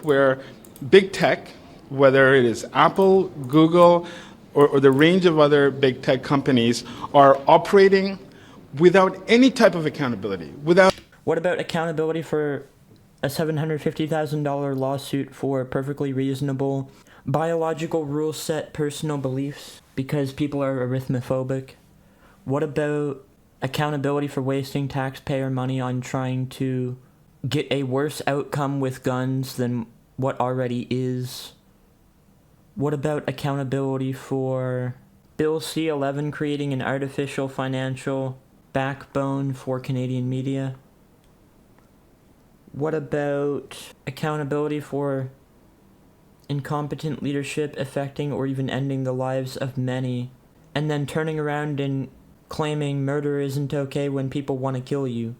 world where big tech, whether it is Apple, Google, or the range of other big tech companies, are operating without any type of accountability. What about accountability for a $750,000 lawsuit for perfectly reasonable biological rule set personal beliefs because people are arithmophobic? What about accountability for wasting taxpayer money on trying to get a worse outcome with guns than what already is? What about accountability for Bill C-11 creating an artificial financial backbone for Canadian media? What about accountability for incompetent leadership affecting or even ending the lives of many, and then turning around and claiming murder isn't okay when people want to kill you?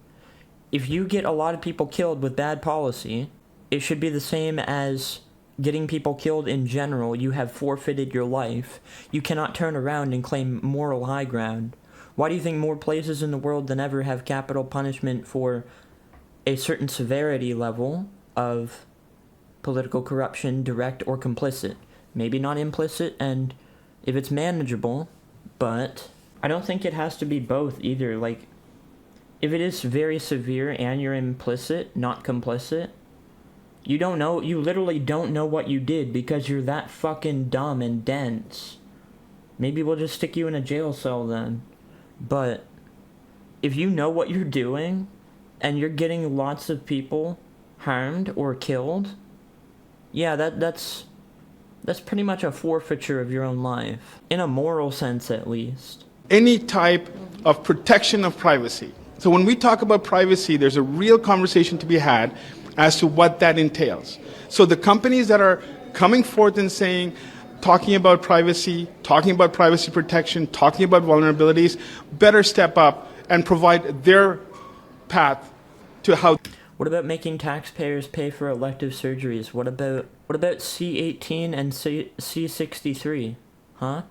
If you get a lot of people killed with bad policy, it should be the same as getting people killed in general. You have forfeited your life. You cannot turn around and claim moral high ground. Why do you think more places in the world than ever have capital punishment for a certain severity level of political corruption, direct or complicit? Maybe not implicit, and if it's manageable, but I don't think it has to be both either. Like, if it is very severe and you're implicit, not complicit, you don't know, you literally don't know what you did because you're that fucking dumb and dense. Maybe we'll just stick you in a jail cell then. But if you know what you're doing and you're getting lots of people harmed or killed, yeah, that's pretty much a forfeiture of your own life, in a moral sense at least. Any type of protection of privacy. So when we talk about privacy, there's a real conversation to be had as to what that entails. So the companies that are coming forth and talking about privacy protection, talking about vulnerabilities, better step up and provide their path to how. What about making taxpayers pay for elective surgeries? What about C18 and C63? Huh?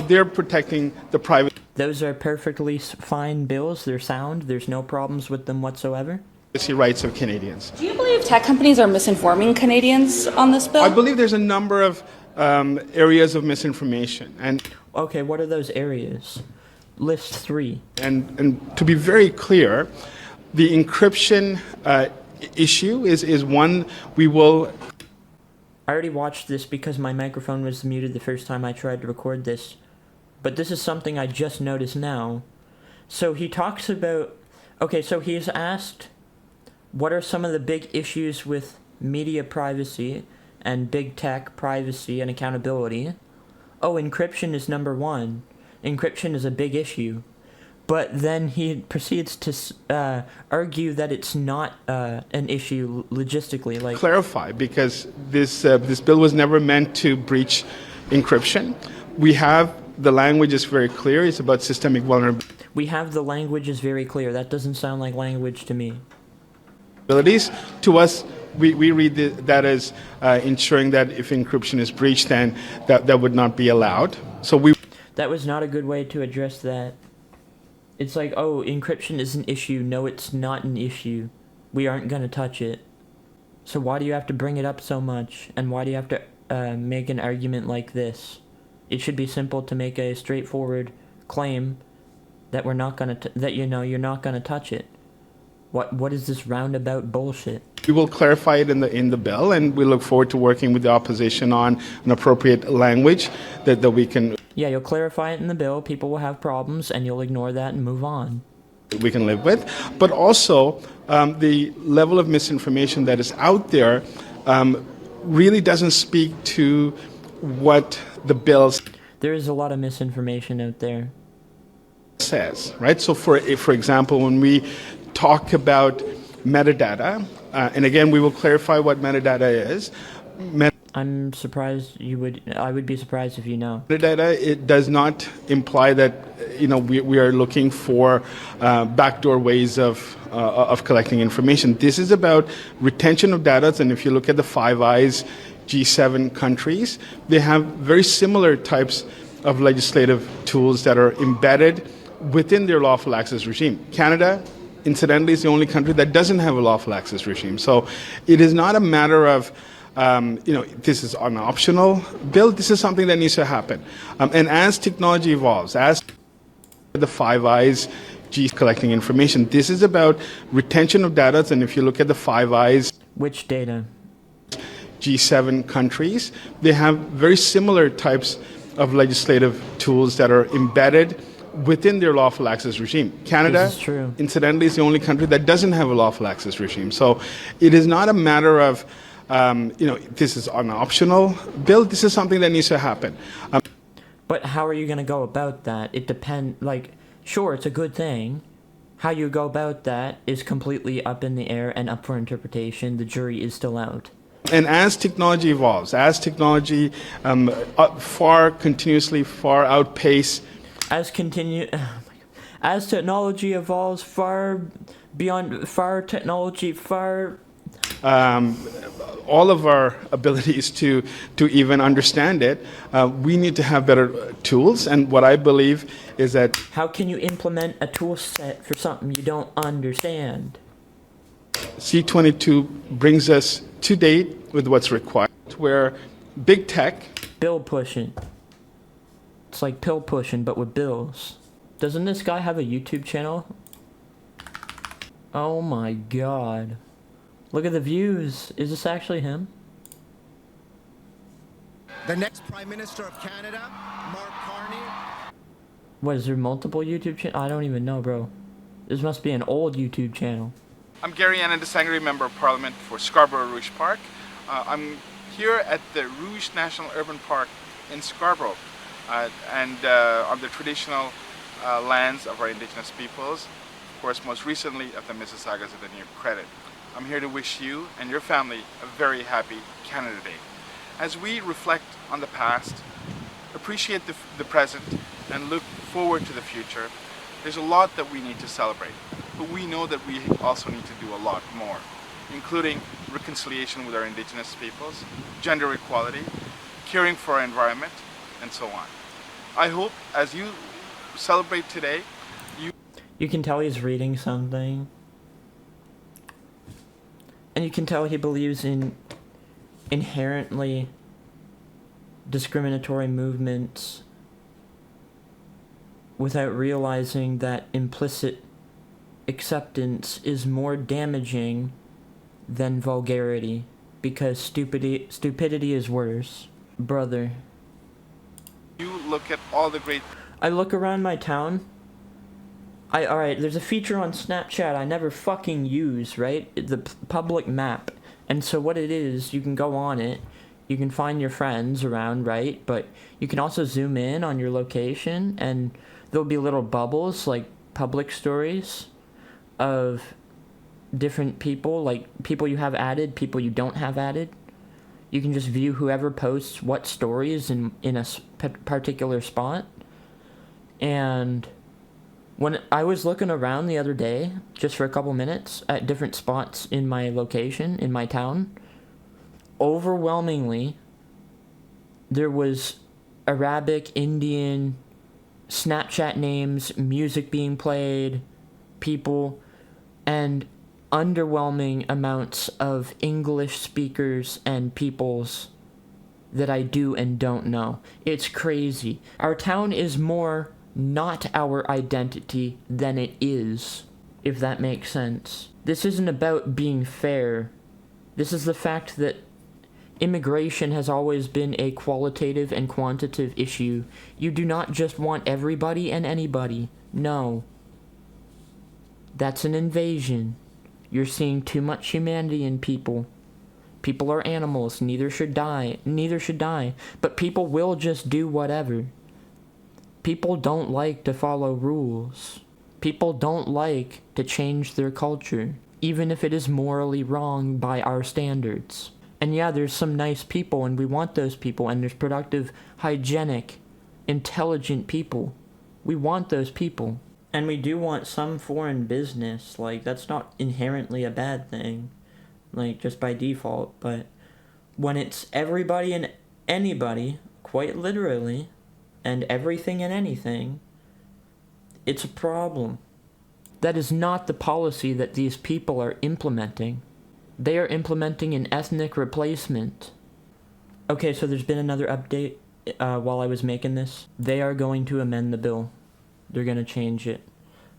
They're protecting the private. Those are perfectly fine bills. They're sound. There's no problems with them whatsoever. Privacy rights of Canadians. Do you believe tech companies are misinforming Canadians on this bill? I believe there's a number of areas of misinformation. And okay, what are those areas? List 3. And to be very clear, the encryption issue is one we will. I already watched this because my microphone was muted the first time I tried to record this, but this is something I just noticed now. So he talks about, okay, so he's asked, what are some of the big issues with media privacy and big tech privacy and accountability? Oh, encryption is number 1. Encryption is a big issue. But then he proceeds to argue that it's not an issue logistically. Like, clarify, because this bill was never meant to breach encryption. We have the language is very clear. It's about systemic vulnerability. We have the language is very clear. That doesn't sound like language to me. To us, we read that as ensuring that if encryption is breached, then that would not be allowed. So that was not a good way to address that. It's like, oh, encryption is an issue. No, it's not an issue. We aren't going to touch it. So why do you have to bring it up so much? And why do you have to make an argument like this? It should be simple to make a straightforward claim that we're not going to, that you're not going to touch it. What is this roundabout bullshit? We will clarify it in the bill, and we look forward to working with the opposition on an appropriate language that we can. Yeah, you'll clarify it in the bill. People will have problems, and you'll ignore that and move on. We can live with, but also the level of misinformation that is out there really doesn't speak to what the bill. There is a lot of misinformation out there. Says, right? So for example, when we talk about metadata, and again, we will clarify what metadata is. I'm surprised I would be surprised if you know. Metadata, it does not imply that, we are looking for backdoor ways of collecting information. This is about retention of data, and if you look at the Five Eyes G7 countries, they have very similar types of legislative tools that are embedded within their lawful access regime. Canada, incidentally, is the only country that doesn't have a lawful access regime. So it is not a matter of this is an optional bill. This is something that needs to happen. And as technology evolves, as the Five Eyes, collecting information, this is about retention of data. And if you look at the Five Eyes, Which data? G7 countries, they have very similar types of legislative tools that are embedded within their lawful access regime. Canada, This is true. incidentally, is the only country that doesn't have a lawful access regime. So it is not a matter of, this is an optional bill. This is something that needs to happen. But how are you going to go about that? It depends, sure, it's a good thing. How you go about that is completely up in the air and up for interpretation. The jury is still out. And as technology evolves, as technology continuously far outpace. As technology evolves far beyond, all of our abilities to even understand it, we need to have better tools. And what I believe is that... How can you implement a tool set for something you don't understand? C22 brings us to date with what's required, where big tech... Bill pushing. It's like pill pushing, but with bills. Doesn't this guy have a YouTube channel? Oh my god. Look at the views. Is this actually him? The next Prime Minister of Canada, Mark Carney. What, is there multiple YouTube channels? I don't even know, bro. This must be an old YouTube channel. I'm Gary Anna Desangre, Member of Parliament for Scarborough Rouge Park. I'm here at the Rouge National Urban Park in Scarborough, and on the traditional lands of our Indigenous peoples, of course most recently of the Mississaugas of the New Credit. I'm here to wish you and your family a very happy Canada Day. As we reflect on the past, appreciate the present, and look forward to the future, there's a lot that we need to celebrate. But we know that we also need to do a lot more, including reconciliation with our Indigenous peoples, gender equality, caring for our environment, and so on. I hope as you celebrate today, You can tell he's reading something. And you can tell he believes in inherently discriminatory movements without realizing that implicit acceptance is more damaging than vulgarity, because stupidity is worse. Brother. you look at all the great... I look around my town. Alright, there's a feature on Snapchat I never fucking use, right? The public map. And so what it is, you can go on it, you can find your friends around, right? But you can also zoom in on your location, and there'll be little bubbles, like public stories, of different people, like people you have added, people you don't have added. You can just view whoever posts what stories in a particular spot. And when I was looking around the other day, just for a couple minutes, at different spots in my location, in my town, overwhelmingly, there was Arabic, Indian, Snapchat names, music being played, people, and underwhelming amounts of English speakers and peoples that I do and don't know. It's crazy. Our town is more not our identity than it is, if that makes sense. This isn't about being fair. This is the fact that immigration has always been a qualitative and quantitative issue. You do not just want everybody and anybody. No. That's an invasion. You're seeing too much humanity in people. People are animals, neither should die. But people will just do whatever. People don't like to follow rules. People don't like to change their culture, even if it is morally wrong by our standards. And yeah, there's some nice people, and we want those people, and there's productive, hygienic, intelligent people. We want those people. And we do want some foreign business, that's not inherently a bad thing, just by default, but when it's everybody and anybody, quite literally, and everything and anything, it's a problem. That is not the policy that these people are implementing. They are implementing an ethnic replacement. Okay, so there's been another update while I was making this. They are going to amend the bill. They're going to change it.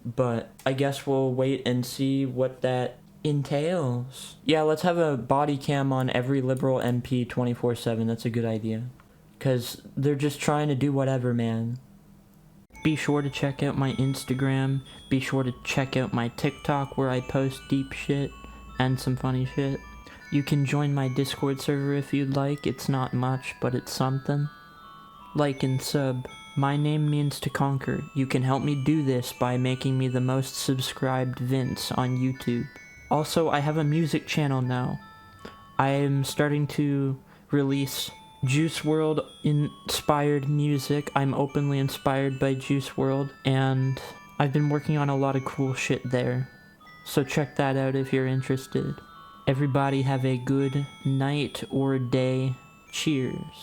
But I guess we'll wait and see what that entails. Yeah, let's have a body cam on every Liberal MP 24/7. That's a good idea. Because they're just trying to do whatever, man. Be sure to check out my Instagram. Be sure to check out my TikTok where I post deep shit and some funny shit. You can join my Discord server if you'd like. It's not much, but it's something. Like and sub. My name means to conquer. You can help me do this by making me the most subscribed Vince on YouTube. Also, I have a music channel now. I am starting to release Juice WRLD inspired music. I'm openly inspired by Juice WRLD, and I've been working on a lot of cool shit there. So check that out if you're interested. Everybody have a good night or day. Cheers.